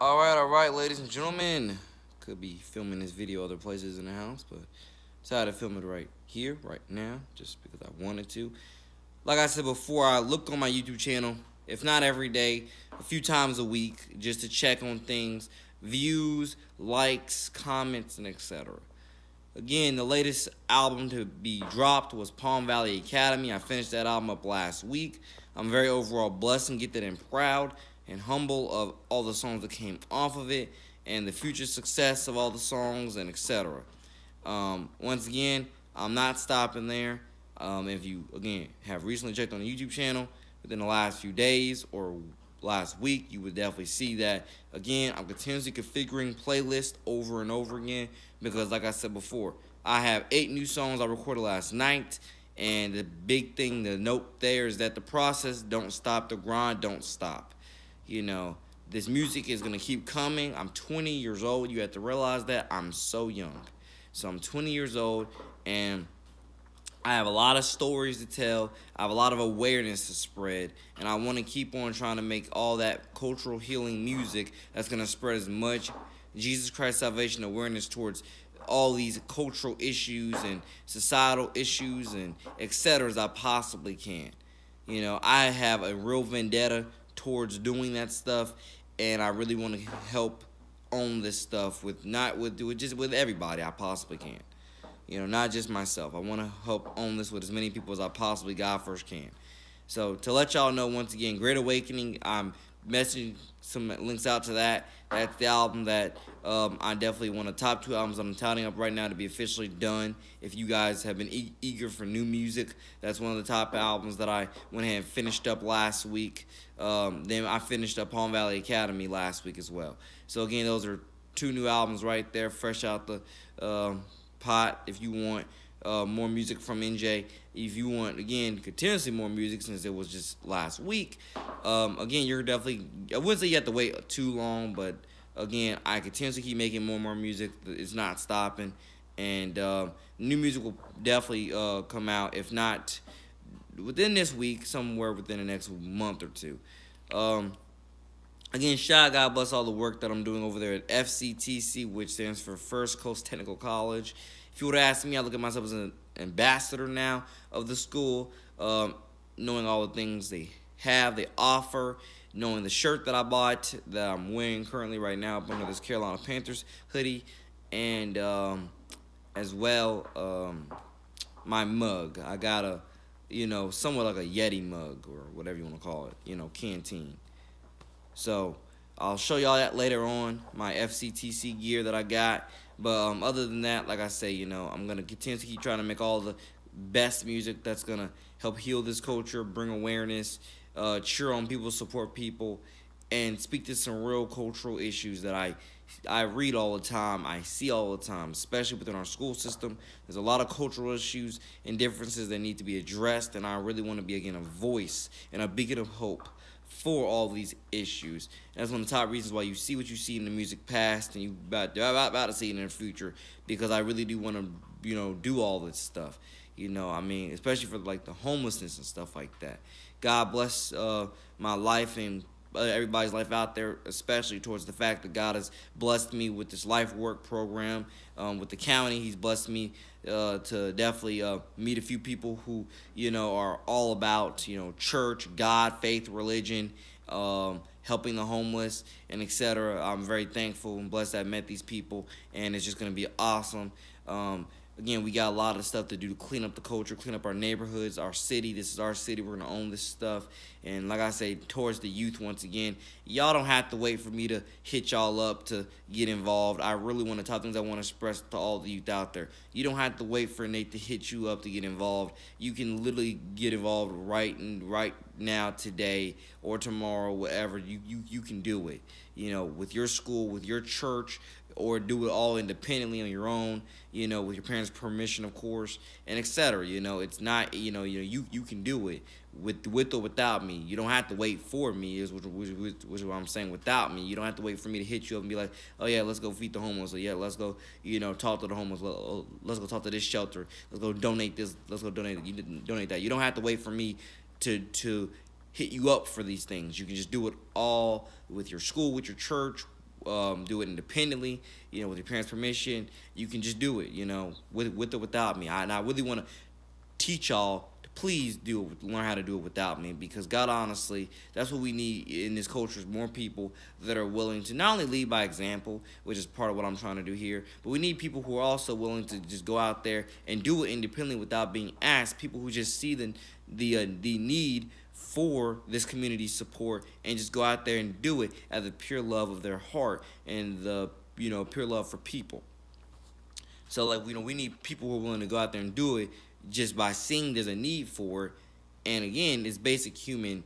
All right, ladies and gentlemen. Could be filming this video other places in the house, but decided to film it right here, right now, just because I wanted to. Like I said before, I look on my YouTube channel, if not every day, a few times a week, just to check on things, views, likes, comments, and etc. Again, the latest album to be dropped was Palm Valley Academy. I finished that album up last week. I'm very overall blessed and gifted and proud and humble of all the songs that came off of it and the future success of all the songs and etc. Once again, I'm not stopping there. If you again have recently checked on the YouTube channel within the last few days or last week, you would definitely see that. Again, I'm continuously configuring playlists over and over again because, like I said before, I have 8 new songs I recorded last night. And the big thing to note there is that the process don't stop, the grind don't stop. You know, this music is gonna keep coming. I'm 20 years old. You have to realize that I'm so young. So I'm 20 years old, and I have a lot of stories to tell. I have a lot of awareness to spread, and I want to keep on trying to make all that cultural healing music that's going to spread as much Jesus Christ salvation awareness towards all these cultural issues and societal issues and etc. as I possibly can. You know, I have a real vendetta towards doing that stuff, and I really want to help own this stuff with not with just with everybody I possibly can. You know, not just myself. I want to help own this with as many people as I possibly God first can. So to let y'all know once again, Great Awakening. I'm messaging some links out to that. That's the album that I definitely want. The top 2 albums I'm touting up right now to be officially done. If you guys have been eager for new music, that's one of the top albums that I went ahead and finished up last week. Then I finished up Palm Valley Academy last week as well. So again, those are 2 new albums right there, fresh out the pot. If you want more music from NJ, if you want again continuously more music since it was just last week, again you're definitely. I wouldn't say you have to wait too long, but again I continuously keep making more and more music. It's not stopping, and new music will definitely come out. If not within this week, somewhere within the next month or two. Um, Again, shout out, God bless all the work that I'm doing over there at FCTC, which stands for First Coast Technical College. If you would ask me, I look at myself as an ambassador now of the school, knowing all the things they have, they offer, knowing the shirt that I bought that I'm wearing currently right now up under this Carolina Panthers hoodie, and as well my mug. I got a, somewhat like a Yeti mug or whatever you want to call it, canteen. So I'll show y'all that later on, my FCTC gear that I got. But other than that, like I say, I'm gonna continue to keep trying to make all the best music that's gonna help heal this culture, bring awareness, cheer on people, support people, and speak to some real cultural issues that I read all the time, I see all the time, especially within our school system. There's a lot of cultural issues and differences that need to be addressed, and I really want to be again a voice and a beacon of hope for all these issues. And that's one of the top reasons why you see what you see in the music past and you about to see it in the future, because I really do want to, do all this stuff. I mean, especially for like the homelessness and stuff like that. God bless my life and everybody's life out there, especially towards the fact that God has blessed me with this life work program with the county. He's blessed me to definitely meet a few people who are all about church, God, faith, religion, helping the homeless, and etc. I'm very thankful and blessed that I met these people, and it's just gonna be awesome. Again, we got a lot of stuff to do to clean up the culture, clean up our neighborhoods, our city. This is our city. We're going to own this stuff. And like I say, towards the youth, once again, y'all don't have to wait for me to hit y'all up to get involved. I really want to talk things I want to express to all the youth out there. You don't have to wait for Nate to hit you up to get involved. You can literally get involved right now, today, or tomorrow, whatever. You can do it. With your school, with your church, or do it all independently on your own, with your parents' permission, of course, and etc. It's not, you can do it with or without me. You don't have to wait for me, is what I'm saying. Without me, you don't have to wait for me to hit you up and be like, oh yeah, let's go feed the homeless, or yeah, let's go, talk to the homeless. Let's go talk to this shelter. Let's go donate this. Let's go donate that. You don't have to wait for me to hit you up for these things. You can just do it all with your school, with your church, do it independently, with your parents' permission. You can just do it, with or without me. And I really want to teach y'all to please learn how to do it without me, because God, honestly, that's what we need in this culture, is more people that are willing to not only lead by example, which is part of what I'm trying to do here, but we need people who are also willing to just go out there and do it independently without being asked. People who just see the need for this community support and just go out there and do it out of the pure love of their heart and the pure love for people. So, like, we need people who are willing to go out there and do it just by seeing there's a need for it. And again, it's basic human,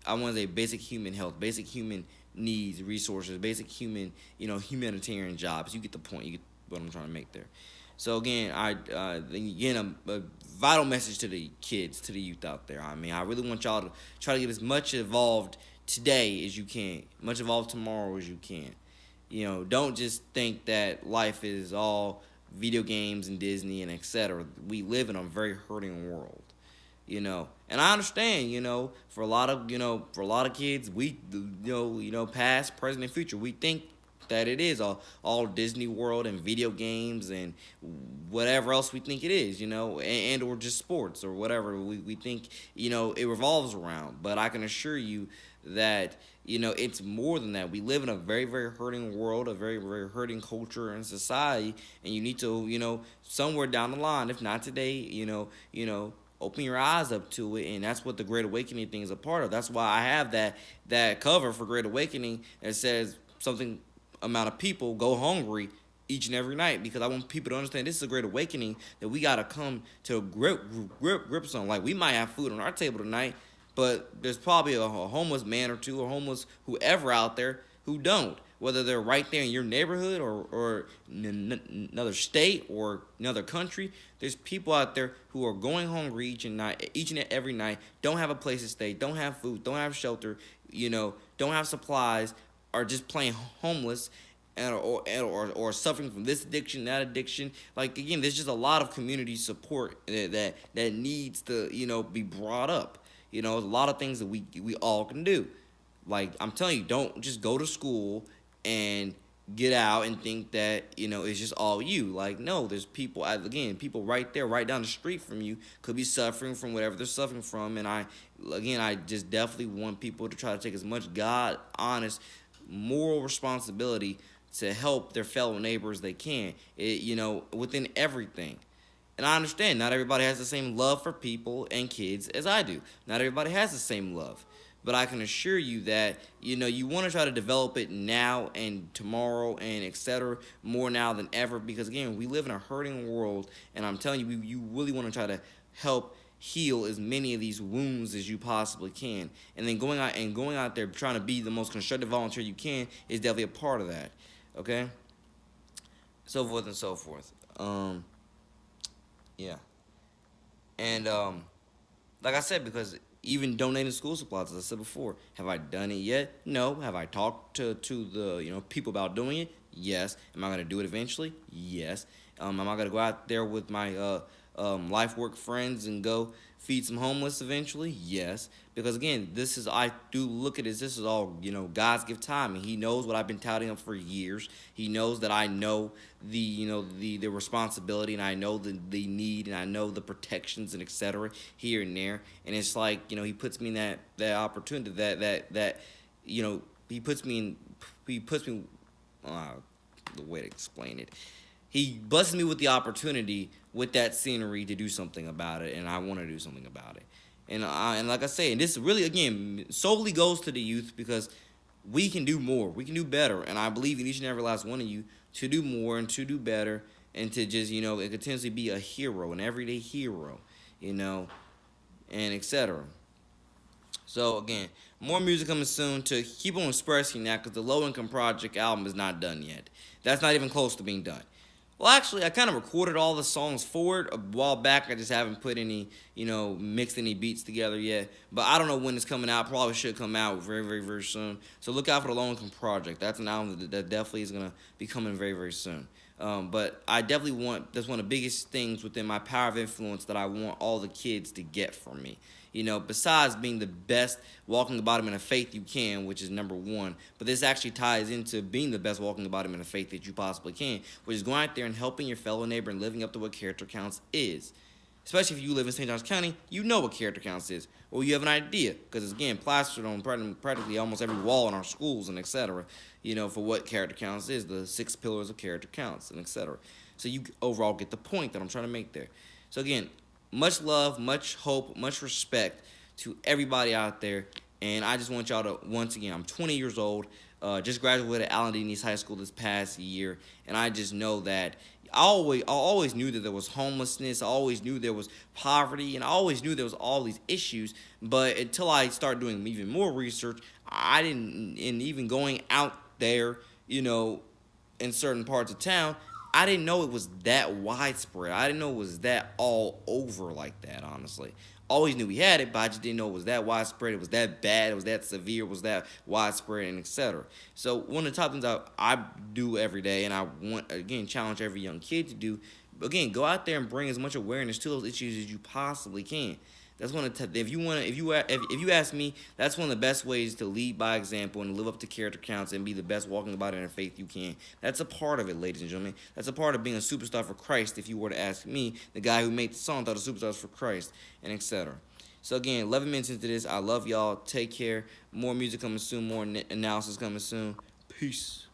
I want to say basic human health, basic human needs, resources, basic human, humanitarian jobs. You get the point. You get what I'm trying to make there. So again, again, a vital message to the kids, to the youth out there. I mean, I really want y'all to try to get as much involved today as you can, much involved tomorrow as you can. Don't just think that life is all video games and Disney and etc. We live in a very hurting world, and I understand, for a lot of kids, we, past, present, and future, we think that it is all Disney World and video games and whatever else we think it is, and or just sports or whatever we think, it revolves around. But I can assure you that, it's more than that. We live in a very, very hurting world, a very, very hurting culture and society, and you need to, somewhere down the line, if not today, open your eyes up to it. And that's what the Great Awakening thing is a part of. That's why I have that cover for Great Awakening that says something amount of people go hungry each and every night, because I want people to understand this is a Great Awakening that we got to come to grips on. Like, we might have food on our table tonight, but there's probably a homeless man or two, or homeless whoever out there who don't, whether they're right there in your neighborhood or another state or another country. There's people out there who are going hungry each and every night, don't have a place to stay, don't have food, don't have shelter, don't have supplies, are just plain homeless, or suffering from this addiction, that addiction. Like, again, there's just a lot of community support that needs to, be brought up. There's a lot of things that we all can do. Like, I'm telling you, don't just go to school and get out and think that, it's just all you. Like, no, there's people right there, right down the street from you, could be suffering from whatever they're suffering from. And I just definitely want people to try to take as much honest, moral responsibility to help their fellow neighbors they can, within everything. And I understand not everybody has the same love for people and kids as I do. Not everybody has the same love. But I can assure you that, you want to try to develop it now and tomorrow and etc. more now than ever, because, again, we live in a hurting world, and I'm telling you, you really want to try to help heal as many of these wounds as you possibly can. And then going out there trying to be the most constructive volunteer you can is definitely a part of that. Okay? So forth and so forth. Yeah. And like I said, because even donating school supplies, as I said before, have I done it yet? No. Have I talked to the people about doing it? Yes. Am I going to do it eventually? Yes. Am I going to go out there with my life work friends and go feed some homeless eventually? Yes. Because, again, I do look at it as this is all, God's gift time, and He knows what I've been touting up for years. He knows that I know the responsibility, and I know the need, and I know the protections and etc. here and there. And it's like, He puts me in that opportunity that He puts me the way to explain it. He blesses me with the opportunity with that scenery to do something about it, and I want to do something about it. And like I say, and this really, again, solely goes to the youth, because we can do more. We can do better. And I believe in each and every last one of you to do more and to do better and to just, continuously be a hero, an everyday hero, and etc. So, again, more music coming soon to keep on expressing that, because the Low Income Project album is not done yet. That's not even close to being done. Well, actually, I kind of recorded all the songs for it a while back. I just haven't put any, mixed any beats together yet. But I don't know when it's coming out. Probably should come out very, very, very soon. So look out for the Low Income Project. That's an album that definitely is going to be coming very, very soon. But I definitely want, that's one of the biggest things within my power of influence that I want all the kids to get from me. You know, besides being the best walking embodiment of faith you can, which is number one, but this actually ties into being the best walking embodiment of faith that you possibly can, which is going out there and helping your fellow neighbor and living up to what character counts is. Especially if you live in St. Johns County, you know what character counts is, or you have an idea, because it's, again, plastered on practically almost every wall in our schools and etc. You know, for what character counts is, the 6 pillars of character counts and etc. So you overall get the point that I'm trying to make there. So again, much love, much hope, much respect to everybody out there, and I just want y'all to, once again, I'm 20 years old, just graduated Allen D. Nease High School this past year, and I just know that I always knew that there was homelessness. I always knew there was poverty, and I always knew there was all these issues. But until I started doing even more research, I didn't, and even going out there, you know, in certain parts of town, I didn't know it was that widespread. I didn't know it was that all over like that, honestly. Always knew we had it, but I just didn't know it was that widespread, it was that bad, it was that severe, it was that widespread, and etc. So one of the top things I do every day, and I want, again, challenge every young kid to do, again, go out there and bring as much awareness to those issues as you possibly can. That's one of the, if you ask me, that's one of the best ways to lead by example and live up to character counts and be the best walking about it in faith you can. That's a part of it, ladies and gentlemen. That's a part of being a superstar for Christ. If you were to ask me, the guy who made the song thought a superstar was for Christ, and etc. So again, 11 minutes into this, I love y'all. Take care. More music coming soon. More analysis coming soon. Peace.